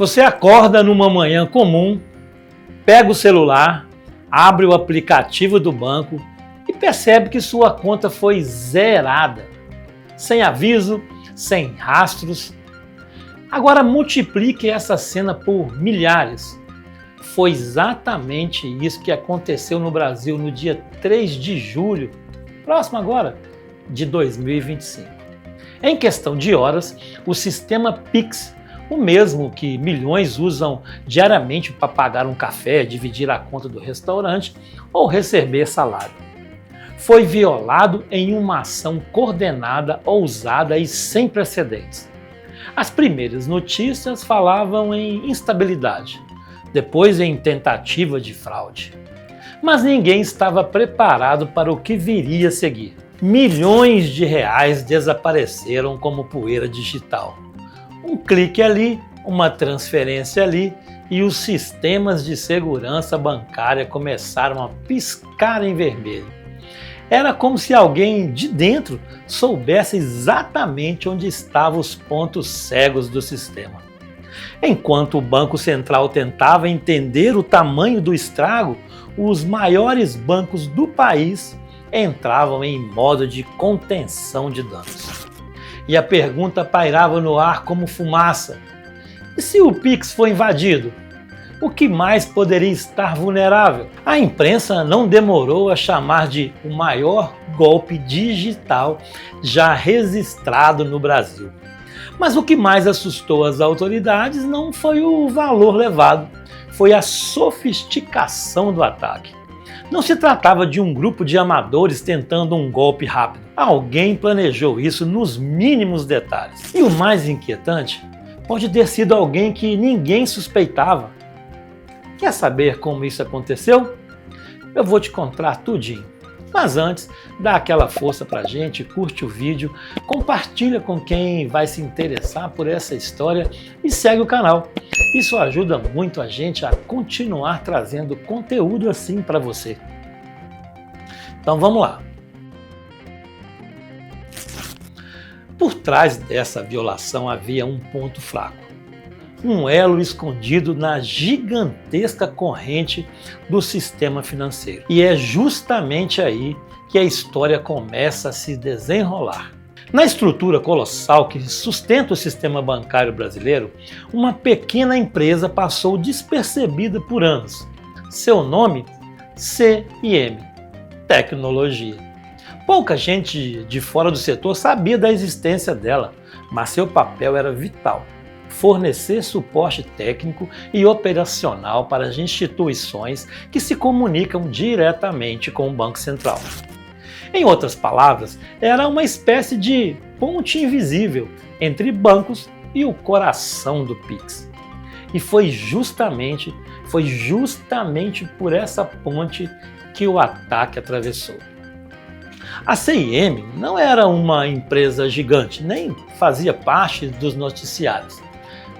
Você acorda numa manhã comum, pega o celular, abre o aplicativo do banco e percebe que sua conta foi zerada, sem aviso, sem rastros. Agora multiplique essa cena por milhares. Foi exatamente isso que aconteceu no Brasil no dia 3 de julho, próximo agora, de 2025. Em questão de horas, o sistema Pix, o mesmo que milhões usam diariamente para pagar um café, dividir a conta do restaurante ou receber salário, foi violado em uma ação coordenada, ousada e sem precedentes. As primeiras notícias falavam em instabilidade, depois em tentativa de fraude. Mas ninguém estava preparado para o que viria a seguir. Milhões de reais desapareceram como poeira digital. Um clique ali, uma transferência ali e os sistemas de segurança bancária começaram a piscar em vermelho. Era como se alguém de dentro soubesse exatamente onde estavam os pontos cegos do sistema. Enquanto o Banco Central tentava entender o tamanho do estrago, os maiores bancos do país entravam em modo de contenção de danos. E a pergunta pairava no ar como fumaça: e se o Pix foi invadido? O que mais poderia estar vulnerável? A imprensa não demorou a chamar de o maior golpe digital já registrado no Brasil. Mas o que mais assustou as autoridades não foi o valor levado, foi a sofisticação do ataque. Não se tratava de um grupo de amadores tentando um golpe rápido. Alguém planejou isso nos mínimos detalhes. E o mais inquietante, pode ter sido alguém que ninguém suspeitava. Quer saber como isso aconteceu? Eu vou te contar tudinho. Mas antes, dá aquela força pra gente, curte o vídeo, compartilha com quem vai se interessar por essa história e segue o canal. Isso ajuda muito a gente a continuar trazendo conteúdo assim para você. Então vamos lá. Por trás dessa violação havia um ponto fraco. Um elo escondido na gigantesca corrente do sistema financeiro. E é justamente aí que a história começa a se desenrolar. Na estrutura colossal que sustenta o sistema bancário brasileiro, uma pequena empresa passou despercebida por anos. Seu nome? CIM, Tecnologia. Pouca gente de fora do setor sabia da existência dela, mas seu papel era vital: fornecer suporte técnico e operacional para as instituições que se comunicam diretamente com o Banco Central. Em outras palavras, era uma espécie de ponte invisível entre bancos e o coração do Pix. E foi justamente por essa ponte que o ataque atravessou. A CIM não era uma empresa gigante, nem fazia parte dos noticiários.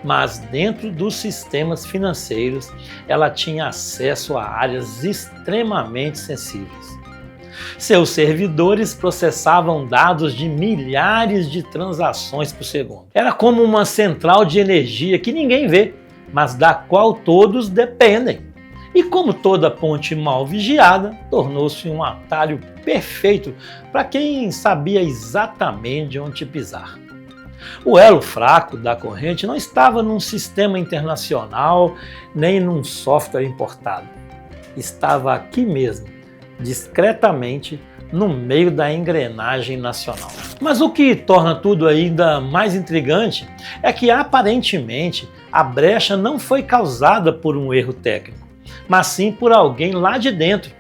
Mas dentro dos sistemas financeiros, ela tinha acesso a áreas extremamente sensíveis. Seus servidores processavam dados de milhares de transações por segundo. Era como uma central de energia que ninguém vê, mas da qual todos dependem. E como toda ponte mal vigiada, tornou-se um atalho perfeito para quem sabia exatamente onde pisar. O elo fraco da corrente não estava num sistema internacional nem num software importado. Estava aqui mesmo, discretamente, no meio da engrenagem nacional. Mas o que torna tudo ainda mais intrigante é que aparentemente a brecha não foi causada por um erro técnico, mas sim por alguém lá de dentro.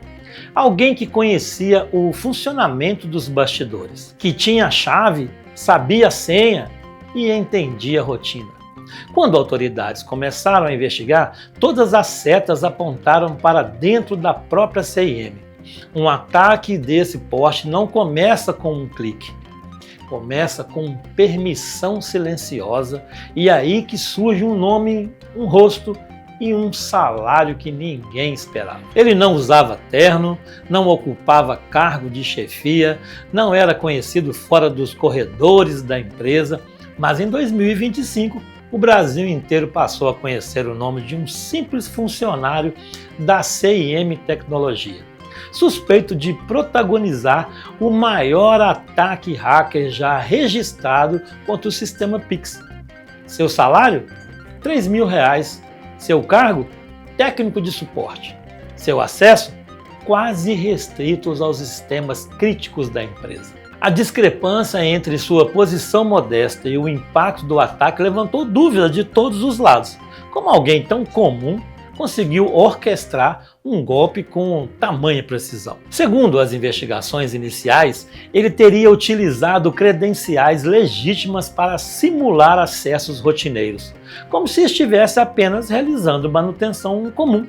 Alguém que conhecia o funcionamento dos bastidores, que tinha a chave, sabia a senha e entendia a rotina. Quando autoridades começaram a investigar, todas as setas apontaram para dentro da própria CIM. Um ataque desse porte não começa com um clique, começa com permissão silenciosa, e aí que surge um nome, um rosto e um salário que ninguém esperava. Ele não usava terno, não ocupava cargo de chefia, não era conhecido fora dos corredores da empresa, mas em 2025 o Brasil inteiro passou a conhecer o nome de um simples funcionário da CIM Tecnologia, suspeito de protagonizar o maior ataque hacker já registrado contra o sistema Pix. Seu salário? R$3.000. Seu cargo? Técnico de suporte. Seu acesso? Quase restritos aos sistemas críticos da empresa. A discrepância entre sua posição modesta e o impacto do ataque levantou dúvidas de todos os lados. Como alguém tão comum conseguiu orquestrar um golpe com tamanha precisão? Segundo as investigações iniciais, ele teria utilizado credenciais legítimas para simular acessos rotineiros, como se estivesse apenas realizando manutenção comum.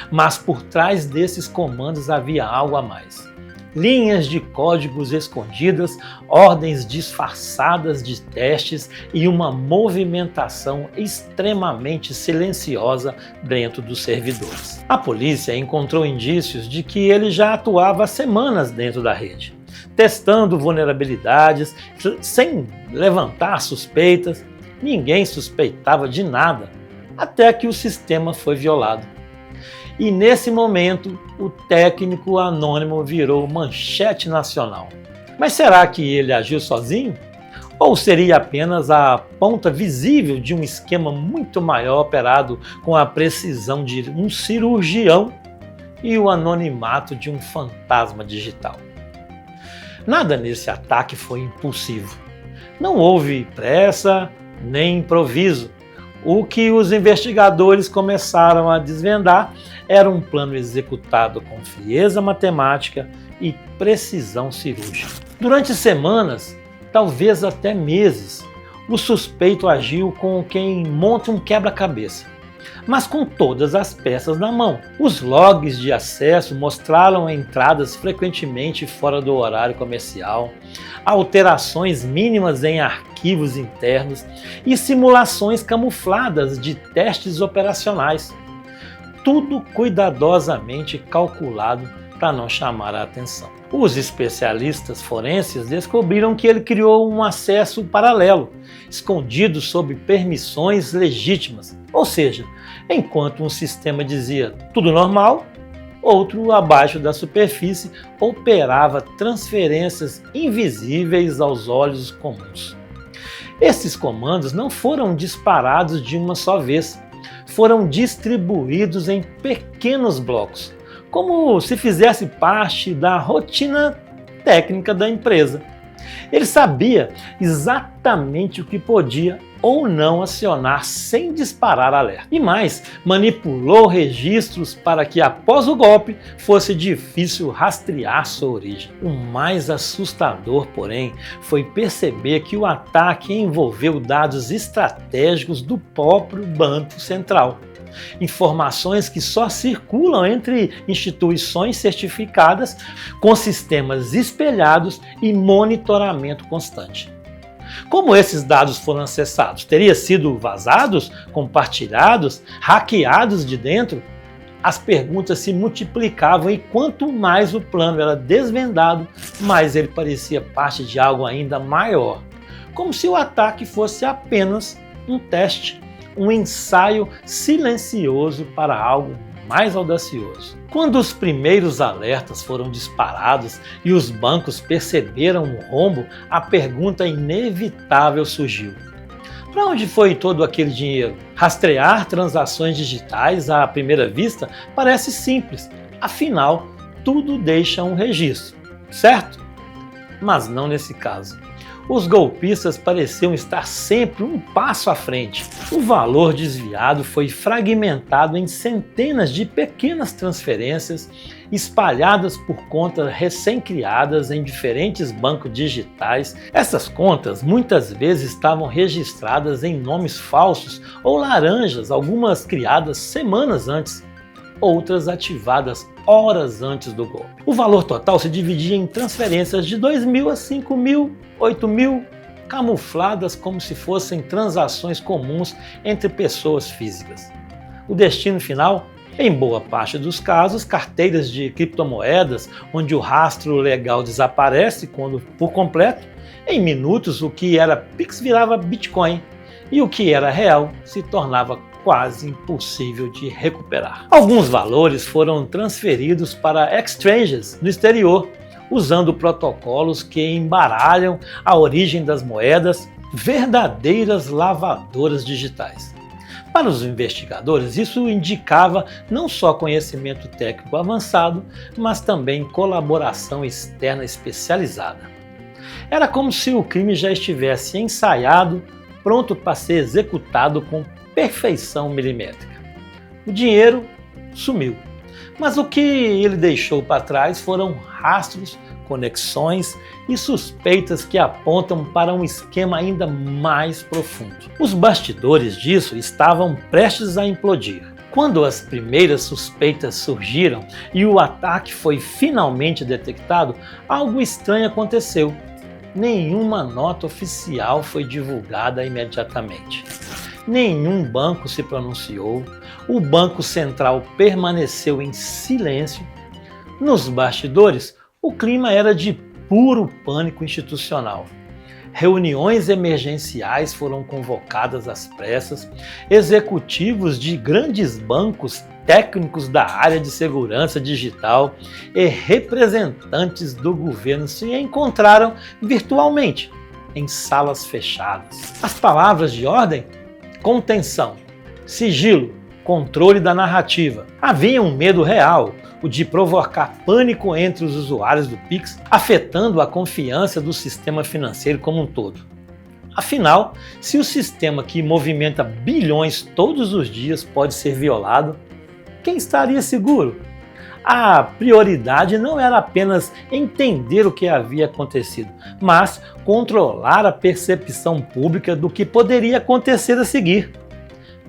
Mas por trás desses comandos havia algo a mais. Linhas de códigos escondidas, ordens disfarçadas de testes e uma movimentação extremamente silenciosa dentro dos servidores. A polícia encontrou indícios de que ele já atuava há semanas dentro da rede, testando vulnerabilidades sem levantar suspeitas. Ninguém suspeitava de nada, até que o sistema foi violado. E nesse momento, o técnico anônimo virou manchete nacional. Mas será que ele agiu sozinho? Ou seria apenas a ponta visível de um esquema muito maior operado com a precisão de um cirurgião e o anonimato de um fantasma digital? Nada nesse ataque foi impulsivo. Não houve pressa nem improviso. O que os investigadores começaram a desvendar era um plano executado com frieza matemática e precisão cirúrgica. Durante semanas, talvez até meses, o suspeito agiu como quem monta um quebra-cabeça, mas com todas as peças na mão. Os logs de acesso mostraram entradas frequentemente fora do horário comercial, alterações mínimas em arquivos internos e simulações camufladas de testes operacionais. Tudo cuidadosamente calculado para não chamar a atenção. Os especialistas forenses descobriram que ele criou um acesso paralelo, escondido sob permissões legítimas. Ou seja, enquanto um sistema dizia tudo normal, outro abaixo da superfície operava transferências invisíveis aos olhos comuns. Esses comandos não foram disparados de uma só vez, foram distribuídos em pequenos blocos, como se fizesse parte da rotina técnica da empresa. Ele sabia exatamente o que podia ou não acionar sem disparar alerta. E mais, manipulou registros para que após o golpe fosse difícil rastrear sua origem. O mais assustador, porém, foi perceber que o ataque envolveu dados estratégicos do próprio Banco Central. Informações que só circulam entre instituições certificadas, com sistemas espelhados e monitoramento constante. Como esses dados foram acessados? Teria sido vazados, compartilhados, hackeados de dentro? As perguntas se multiplicavam e quanto mais o plano era desvendado, mais ele parecia parte de algo ainda maior, como se o ataque fosse apenas um teste, um ensaio silencioso para algo mais audacioso. Quando os primeiros alertas foram disparados e os bancos perceberam o rombo, a pergunta inevitável surgiu: para onde foi todo aquele dinheiro? Rastrear transações digitais à primeira vista parece simples, afinal, tudo deixa um registro, certo? Mas não nesse caso. Os golpistas pareciam estar sempre um passo à frente. O valor desviado foi fragmentado em centenas de pequenas transferências espalhadas por contas recém-criadas em diferentes bancos digitais. Essas contas muitas vezes estavam registradas em nomes falsos ou laranjas, algumas criadas semanas antes, outras ativadas horas antes do golpe. O valor total se dividia em transferências de 2.000 a 5.000, 8.000, camufladas como se fossem transações comuns entre pessoas físicas. O destino final? Em boa parte dos casos, carteiras de criptomoedas, onde o rastro legal desaparece quando por completo. Em minutos, o que era Pix virava Bitcoin. e o que era real se tornava quase impossível de recuperar. Alguns valores foram transferidos para exchanges no exterior, usando protocolos que embaralham a origem das moedas, verdadeiras lavadoras digitais. Para os investigadores, isso indicava não só conhecimento técnico avançado, mas também colaboração externa especializada. Era como se o crime já estivesse ensaiado, pronto para ser executado com perfeição milimétrica. O dinheiro sumiu, mas o que ele deixou para trás foram rastros, conexões e suspeitas que apontam para um esquema ainda mais profundo. Os bastidores disso estavam prestes a implodir. Quando as primeiras suspeitas surgiram e o ataque foi finalmente detectado, algo estranho aconteceu. Nenhuma nota oficial foi divulgada imediatamente. Nenhum banco se pronunciou, o Banco Central permaneceu em silêncio. Nos bastidores, o clima era de puro pânico institucional. Reuniões emergenciais foram convocadas às pressas, executivos de grandes bancos, técnicos da área de segurança digital e representantes do governo se encontraram virtualmente, em salas fechadas. As palavras de ordem? Contenção, sigilo, controle da narrativa. Havia um medo real, o de provocar pânico entre os usuários do Pix, afetando a confiança do sistema financeiro como um todo. Afinal, se o sistema que movimenta bilhões todos os dias pode ser violado, quem estaria seguro? A prioridade não era apenas entender o que havia acontecido, mas controlar a percepção pública do que poderia acontecer a seguir.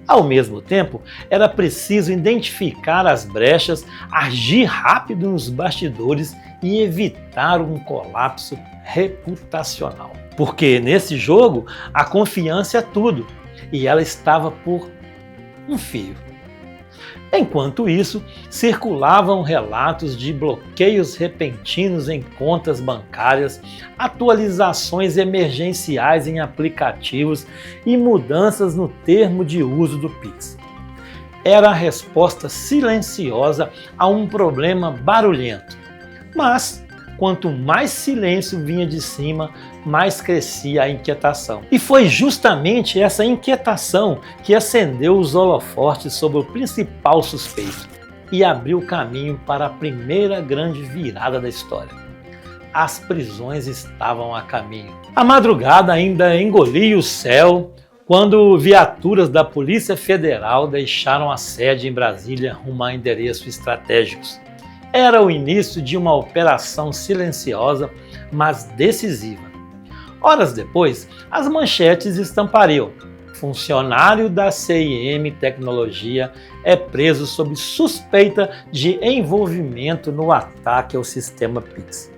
Ao mesmo tempo, era preciso identificar as brechas, agir rápido nos bastidores e evitar um colapso reputacional. Porque nesse jogo, a confiança é tudo, e ela estava por um fio. Enquanto isso, circulavam relatos de bloqueios repentinos em contas bancárias, atualizações emergenciais em aplicativos e mudanças no termo de uso do Pix. Era a resposta silenciosa a um problema barulhento. Mas, quanto mais silêncio vinha de cima, mais crescia a inquietação. E foi justamente essa inquietação que acendeu os holofotes sobre o principal suspeito e abriu caminho para a primeira grande virada da história. As prisões estavam a caminho. A madrugada ainda engolia o céu quando viaturas da Polícia Federal deixaram a sede em Brasília rumo a endereços estratégicos. Era o início de uma operação silenciosa, mas decisiva. Horas depois, as manchetes estampariam: funcionário da CIM Tecnologia é preso sob suspeita de envolvimento no ataque ao sistema Pix.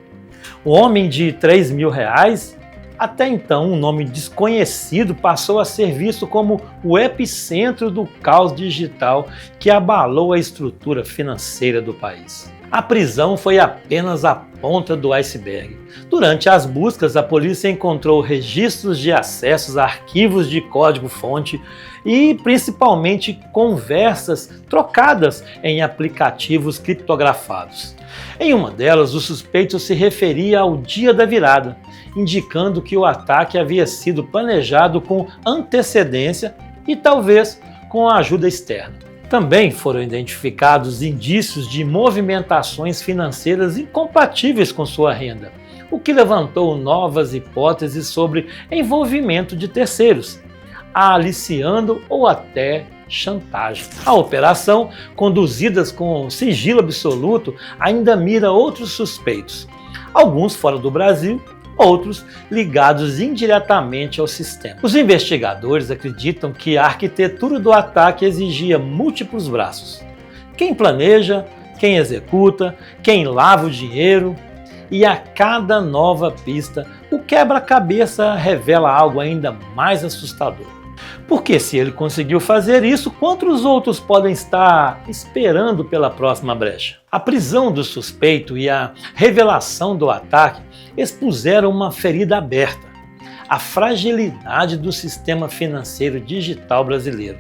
O homem de R$3.000, até então um nome desconhecido, passou a ser visto como o epicentro do caos digital que abalou a estrutura financeira do país. A prisão foi apenas a ponta do iceberg. Durante as buscas, a polícia encontrou registros de acessos a arquivos de código-fonte e, principalmente, conversas trocadas em aplicativos criptografados. Em uma delas, o suspeito se referia ao dia da virada, indicando que o ataque havia sido planejado com antecedência e talvez com a ajuda externa. Também foram identificados indícios de movimentações financeiras incompatíveis com sua renda, o que levantou novas hipóteses sobre envolvimento de terceiros, aliciando ou até chantagem. A operação, conduzida com sigilo absoluto, ainda mira outros suspeitos, alguns fora do Brasil, outros ligados indiretamente ao sistema. Os investigadores acreditam que a arquitetura do ataque exigia múltiplos braços. Quem planeja, quem executa, quem lava o dinheiro, e a cada nova pista, o quebra-cabeça revela algo ainda mais assustador. Porque se ele conseguiu fazer isso, quantos outros podem estar esperando pela próxima brecha? A prisão do suspeito e a revelação do ataque expuseram uma ferida aberta. a fragilidade do sistema financeiro digital brasileiro.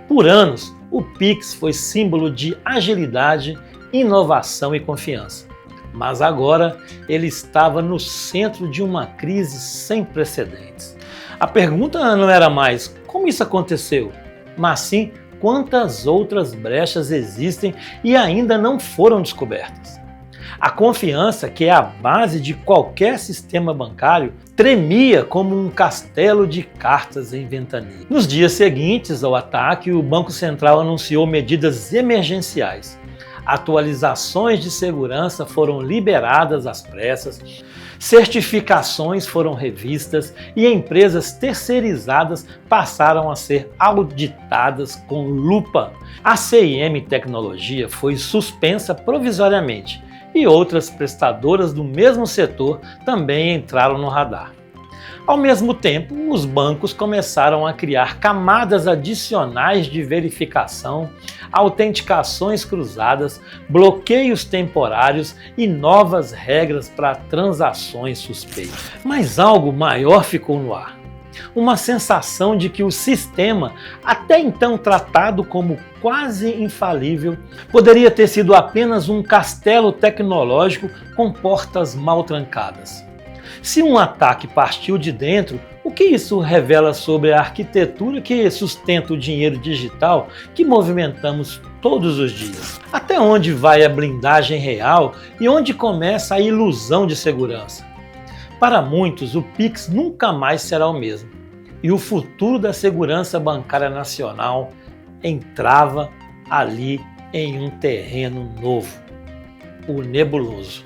Por anos, o Pix foi símbolo de agilidade, inovação e confiança. Mas agora ele estava no centro de uma crise sem precedentes. A pergunta não era mais como isso aconteceu, mas sim quantas outras brechas existem e ainda não foram descobertas. A confiança, que é a base de qualquer sistema bancário, tremia como um castelo de cartas em ventania. Nos dias seguintes ao ataque, o Banco Central anunciou medidas emergenciais. Atualizações de segurança foram liberadas às pressas, certificações foram revistas e empresas terceirizadas passaram a ser auditadas com lupa. A CIM Tecnologia foi suspensa provisoriamente e outras prestadoras do mesmo setor também entraram no radar. Ao mesmo tempo, os bancos começaram a criar camadas adicionais de verificação, autenticações cruzadas, bloqueios temporários e novas regras para transações suspeitas. Mas algo maior ficou no ar. Uma sensação de que o sistema, até então tratado como quase infalível, poderia ter sido apenas um castelo tecnológico com portas mal trancadas. Se um ataque partiu de dentro, o que isso revela sobre a arquitetura que sustenta o dinheiro digital que movimentamos todos os dias? Até onde vai a blindagem real e onde começa a ilusão de segurança? Para muitos, o Pix nunca mais será o mesmo, e o futuro da segurança bancária nacional entrava ali em um terreno novo, o nebuloso.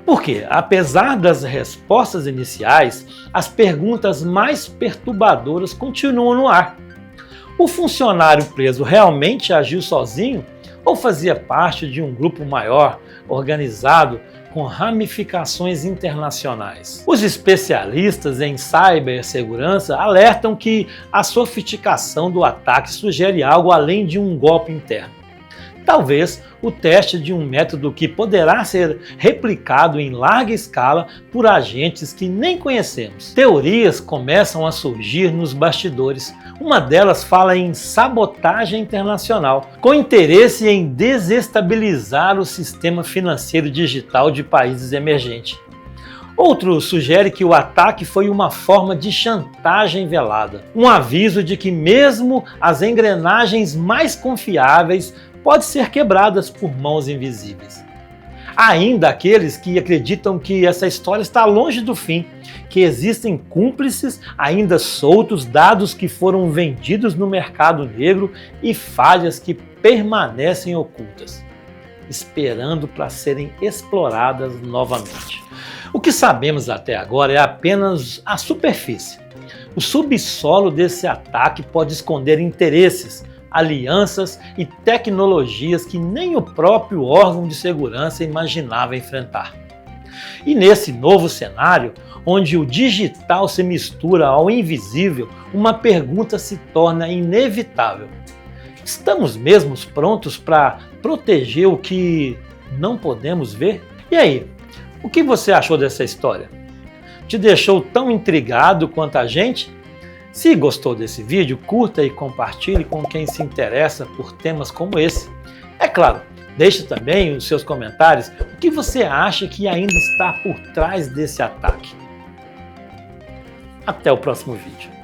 Porque, apesar das respostas iniciais, as perguntas mais perturbadoras continuam no ar. O funcionário preso realmente agiu sozinho ou fazia parte de um grupo maior, organizado, com ramificações internacionais? Os especialistas em cibersegurança alertam que a sofisticação do ataque sugere algo além de um golpe interno. Talvez o teste de um método que poderá ser replicado em larga escala por agentes que nem conhecemos. Teorias começam a surgir nos bastidores. Uma delas fala em sabotagem internacional, com interesse em desestabilizar o sistema financeiro digital de países emergentes. Outro sugere que o ataque foi uma forma de chantagem velada, um aviso de que mesmo as engrenagens mais confiáveis podem ser quebradas por mãos invisíveis. Há ainda aqueles que acreditam que essa história está longe do fim, que existem cúmplices ainda soltos, dados que foram vendidos no mercado negro e falhas que permanecem ocultas, esperando para serem exploradas novamente. O que sabemos até agora é apenas a superfície. O subsolo desse ataque pode esconder interesses, alianças e tecnologias que nem o próprio órgão de segurança imaginava enfrentar. E nesse novo cenário, onde o digital se mistura ao invisível, uma pergunta se torna inevitável. Estamos mesmo prontos para proteger o que não podemos ver? E aí, o que você achou dessa história? Te deixou tão intrigado quanto a gente? Se gostou desse vídeo, curta e compartilhe com quem se interessa por temas como esse. É claro, deixe também os seus comentários o que você acha que ainda está por trás desse ataque. Até o próximo vídeo.